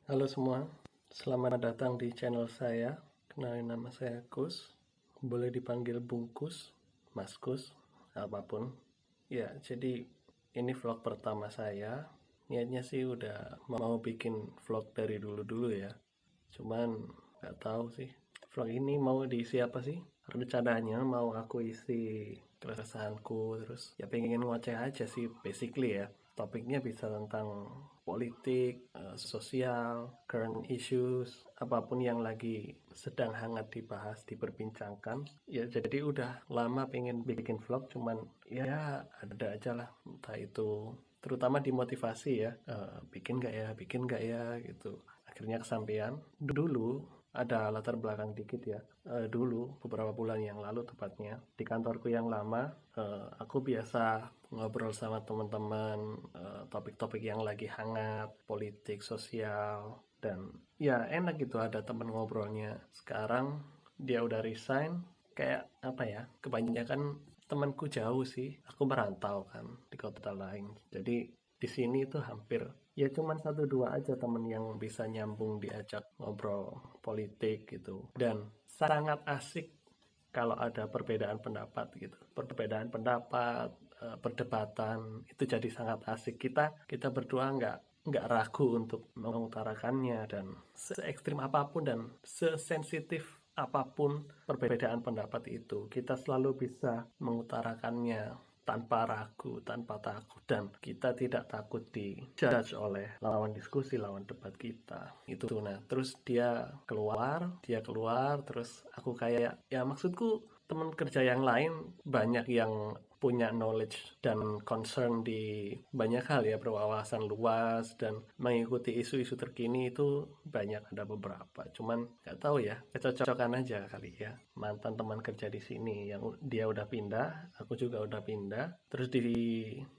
Halo semua, selamat datang di channel saya. Kenalin nama saya Kus. Boleh dipanggil Bungkus, Mas Kus, apapun. Ya, jadi ini vlog pertama saya. Niatnya sih udah mau bikin vlog dari dulu-dulu ya. Cuman nggak tahu sih. Vlog ini mau diisi apa sih? Rencananya mau aku isi keresahanku, terus ya pengen ngoceh aja sih basically ya. Topiknya bisa tentang politik, sosial, current issues, apapun yang lagi sedang hangat dibahas, diperbincangkan. Ya jadi udah lama pengen bikin vlog, cuman ya ada aja lah, entah itu terutama dimotivasi ya, bikin gak ya gitu. Akhirnya kesampaian. Dulu ada latar belakang dikit ya. Dulu beberapa bulan yang lalu tepatnya di kantorku yang lama, aku biasa ngobrol sama teman-teman, topik-topik yang lagi hangat, politik, sosial, dan ya enak gitu ada teman ngobrolnya. Sekarang dia udah resign, kayak apa ya? Kebanyakan temanku jauh sih. Aku merantau kan di kota lain. Jadi di sini tuh hampir ya cuman satu dua aja temen yang bisa nyambung diajak ngobrol politik gitu. Dan sangat asik kalau ada perbedaan pendapat gitu. Perbedaan pendapat, perdebatan itu jadi sangat asik. Kita berdua nggak ragu untuk mengutarakannya, dan se ekstrim apapun dan sesensitif apapun perbedaan pendapat itu, kita selalu bisa mengutarakannya tanpa ragu, tanpa takut, dan kita tidak takut dijudge oleh lawan diskusi, lawan debat kita. Itu nah, terus dia keluar, terus aku kayak ya maksudku teman kerja yang lain banyak yang punya knowledge dan concern di banyak hal ya, berwawasan luas dan mengikuti isu-isu terkini itu banyak, ada beberapa. Cuman nggak tahu ya, kecocokan aja kali ya. Mantan teman kerja di sini yang dia udah pindah, aku juga udah pindah. Terus di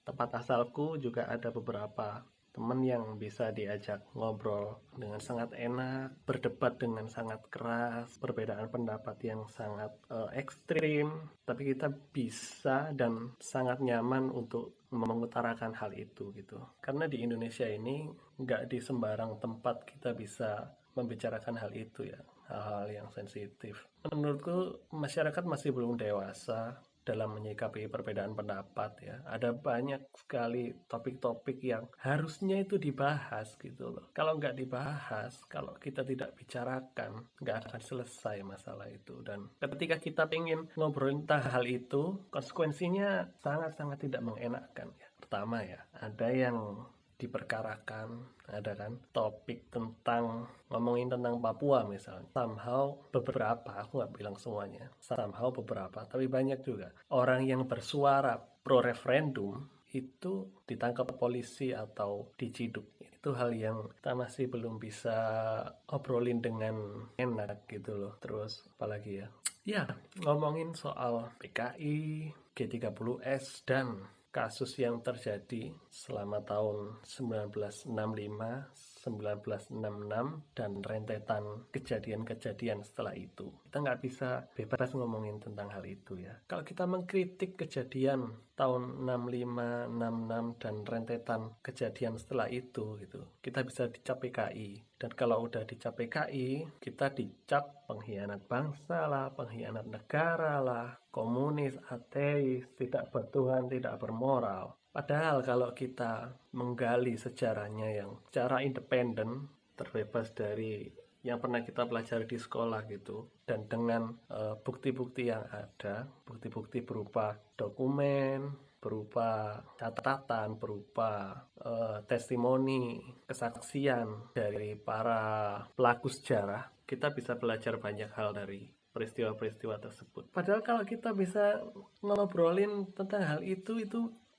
tempat asalku juga ada beberapa teman yang bisa diajak ngobrol dengan sangat enak, berdebat dengan sangat keras, perbedaan pendapat yang sangat ekstrim, tapi kita bisa dan sangat nyaman untuk mengutarakan hal itu gitu. Karena di Indonesia ini nggak di sembarang tempat kita bisa membicarakan hal itu ya, hal-hal yang sensitif. Menurutku masyarakat masih belum dewasa dalam menyikapi perbedaan pendapat ya. Ada banyak sekali topik-topik yang harusnya itu dibahas gitu loh. Kalau nggak dibahas, kalau kita tidak bicarakan, nggak akan selesai masalah itu. Dan ketika kita ingin ngobrolin tentang hal itu, konsekuensinya sangat-sangat tidak mengenakan ya. Pertama ya, ada yang diperkarakan, ada kan topik tentang ngomongin tentang Papua misalnya. Somehow beberapa, aku nggak bilang semuanya, somehow beberapa, tapi banyak juga orang yang bersuara pro referendum itu ditangkap polisi atau diciduk. Itu hal yang kita masih belum bisa obrolin dengan enak gitu loh. Terus apalagi ya, ya ngomongin soal PKI, G30S, dan kasus yang terjadi selama tahun 1965, 1966, dan rentetan kejadian-kejadian setelah itu. Kita nggak bisa bebas ngomongin tentang hal itu ya. Kalau kita mengkritik kejadian tahun 65, 66, dan rentetan kejadian setelah itu gitu, kita bisa dicap PKI. Dan kalau udah dicap PKI, kita dicap pengkhianat bangsa lah, pengkhianat negara lah, komunis, ateis, tidak bertuhan, tidak bermoral. Padahal kalau kita menggali sejarahnya yang secara independen, terbebas dari yang pernah kita pelajari di sekolah gitu, dan dengan bukti-bukti yang ada, bukti-bukti berupa dokumen, berupa catatan, berupa testimoni, kesaksian dari para pelaku sejarah, kita bisa belajar banyak hal dari peristiwa-peristiwa tersebut. Padahal kalau kita bisa ngobrolin tentang hal itu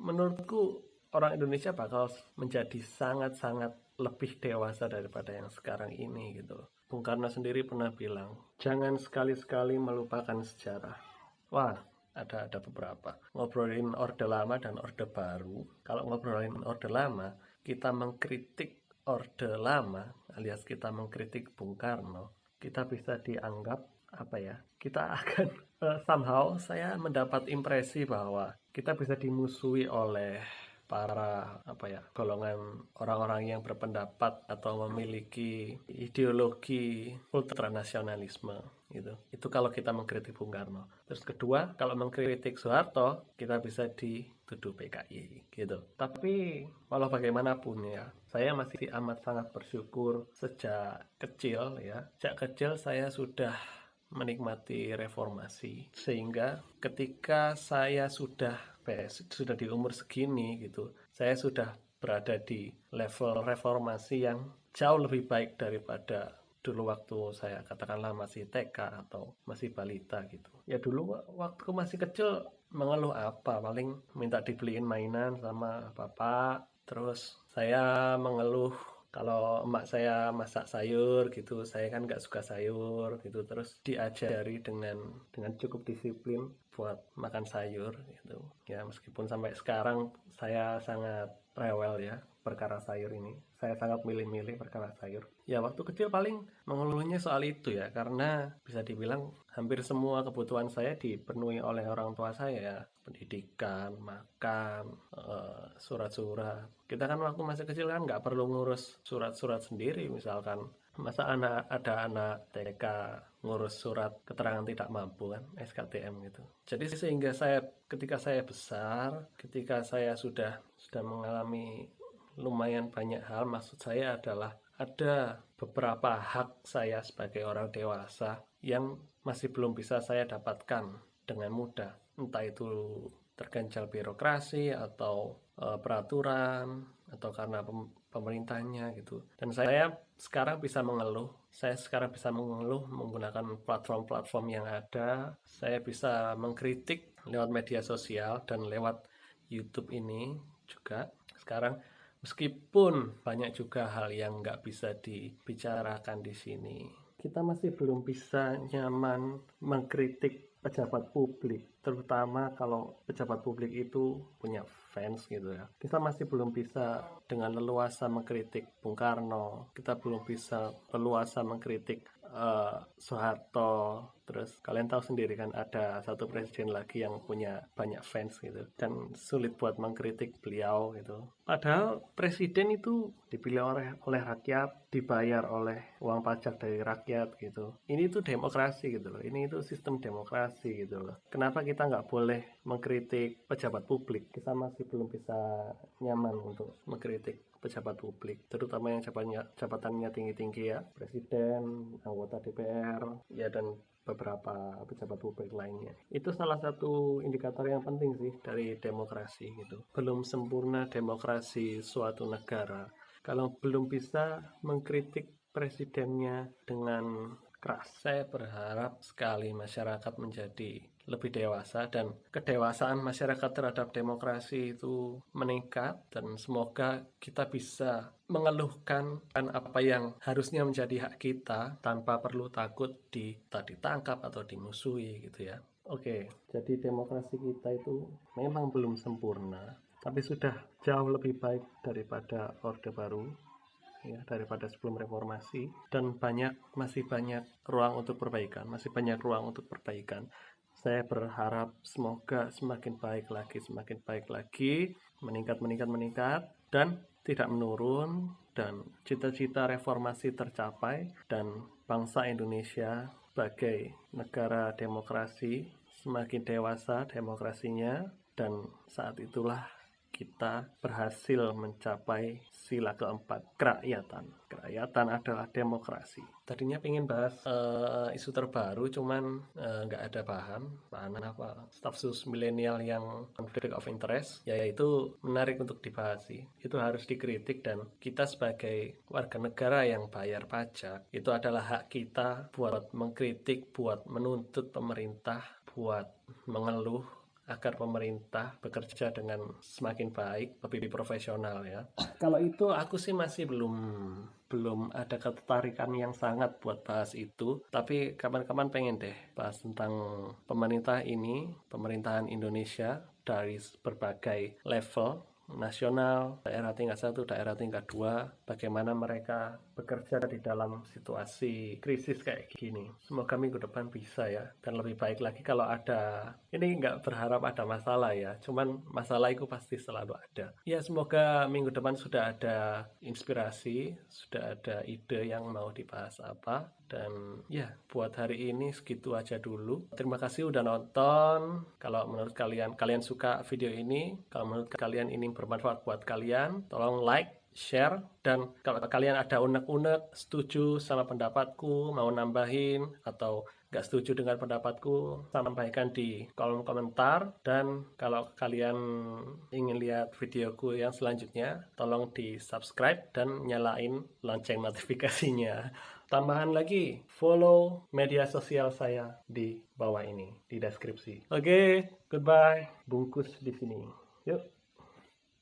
menurutku orang Indonesia bakal menjadi sangat-sangat lebih dewasa daripada yang sekarang ini gitu. Bung Karno sendiri pernah bilang, jangan sekali-sekali melupakan sejarah. Wah, ada beberapa. Ngobrolin Orde Lama dan Orde Baru. Kalau ngobrolin Orde Lama, kita mengkritik Orde Lama, alias kita mengkritik Bung Karno, kita bisa dianggap apa ya? Kita akan somehow saya mendapat impresi bahwa kita bisa dimusuhi oleh para golongan orang-orang yang berpendapat atau memiliki ideologi ultranasionalisme gitu. Itu kalau kita mengkritik Bung Karno. Terus kedua, kalau mengkritik Soeharto, kita bisa dituduh PKI gitu. Tapi walau bagaimanapun ya, saya masih amat sangat bersyukur sejak kecil ya. Sejak kecil saya sudah menikmati reformasi, sehingga ketika saya sudah di umur segini gitu, saya sudah berada di level reformasi yang jauh lebih baik daripada dulu waktu saya katakanlah masih TK atau masih balita gitu. Ya dulu waktu masih kecil mengeluh apa, paling minta dibeliin mainan sama bapak, terus saya mengeluh kalau emak saya masak sayur gitu, saya kan nggak suka sayur gitu, terus diajari dengan cukup disiplin buat makan sayur gitu. Ya meskipun sampai sekarang saya sangat rewel ya perkara sayur ini. Saya sangat milih-milih perkara sayur. Ya waktu kecil paling mengeluhnya soal itu ya, karena bisa dibilang hampir semua kebutuhan saya dipenuhi oleh orang tua saya ya. Pendidikan, makan, surat-surat. Kita kan waktu masih kecil kan nggak perlu ngurus surat-surat sendiri, misalkan masa ada anak TK ngurus surat keterangan tidak mampu kan, SKTM gitu. Jadi sehingga ketika saya besar, ketika saya sudah mengalami lumayan banyak hal, maksud saya adalah ada beberapa hak saya sebagai orang dewasa yang masih belum bisa saya dapatkan dengan mudah. Entah itu terganjal birokrasi atau peraturan atau karena pemerintahnya gitu. Dan saya sekarang bisa mengeluh menggunakan platform-platform yang ada. Saya bisa mengkritik lewat media sosial dan lewat YouTube ini juga. Sekarang meskipun banyak juga hal yang nggak bisa dibicarakan di sini, kita masih belum bisa nyaman mengkritik pejabat publik, terutama kalau pejabat publik itu punya fans gitu ya. Kita masih belum bisa dengan leluasa mengkritik Bung Karno, kita belum bisa leluasa mengkritik Soeharto. Terus kalian tahu sendiri kan ada satu presiden lagi yang punya banyak fans gitu, dan sulit buat mengkritik beliau gitu. Padahal presiden itu dipilih oleh rakyat, dibayar oleh uang pajak dari rakyat gitu. Ini tuh demokrasi gitu loh. Ini itu sistem demokrasi gitu loh. Kenapa kita nggak boleh mengkritik pejabat publik? Kita masih belum bisa nyaman untuk mengkritik pejabat publik, terutama yang jabatannya tinggi-tinggi ya, presiden, anggota DPR, ya dan beberapa pejabat publik lainnya. Itu salah satu indikator yang penting sih dari demokrasi gitu. Belum sempurna demokrasi suatu negara kalau belum bisa mengkritik presidennya dengan keras. Saya berharap sekali masyarakat menjadi lebih dewasa dan kedewasaan masyarakat terhadap demokrasi itu meningkat, dan semoga kita bisa mengeluhkan apa yang harusnya menjadi hak kita tanpa perlu takut ditangkap atau dimusuhi gitu ya. Oke, jadi demokrasi kita itu memang belum sempurna, tapi sudah jauh lebih baik daripada Orde Baru ya, daripada sebelum reformasi, dan masih banyak ruang untuk perbaikan, Saya berharap semoga semakin baik lagi, meningkat, dan tidak menurun, dan cita-cita reformasi tercapai, dan bangsa Indonesia sebagai negara demokrasi semakin dewasa demokrasinya, dan saat itulah kita berhasil mencapai sila keempat, kerakyatan. Kerakyatan adalah demokrasi. Tadinya pengen bahas isu terbaru, cuman nggak ada bahan apa, stafsus milenial yang conflict of interest, yaitu menarik untuk dibahas sih. Itu harus dikritik, dan kita sebagai warga negara yang bayar pajak, itu adalah hak kita buat mengkritik, buat menuntut pemerintah, buat mengeluh agar pemerintah bekerja dengan semakin baik, lebih profesional ya. Kalau itu aku sih masih belum ada ketertarikan yang sangat buat bahas itu, tapi kapan-kapan pengen deh bahas tentang pemerintahan Indonesia dari berbagai level, nasional, daerah tingkat 1, daerah tingkat 2, bagaimana mereka bekerja di dalam situasi krisis kayak gini. Semoga minggu depan bisa ya, dan lebih baik lagi kalau ada, ini nggak berharap ada masalah ya, cuman masalah itu pasti selalu ada. Ya semoga minggu depan sudah ada inspirasi, sudah ada ide yang mau dibahas apa. Dan ya, buat hari ini segitu aja dulu. Terima kasih udah nonton. Kalau menurut kalian suka video ini, kalau menurut kalian ini bermanfaat buat kalian, tolong like, share, dan kalau kalian ada unek-unek, setuju sama pendapatku, mau nambahin, atau nggak setuju dengan pendapatku, sampaikan di kolom komentar. Dan kalau kalian ingin lihat videoku yang selanjutnya, tolong di subscribe dan nyalain lonceng notifikasinya. Tambahan lagi, follow media sosial saya di bawah ini, di deskripsi. Oke, goodbye. Bungkus di sini. Yuk.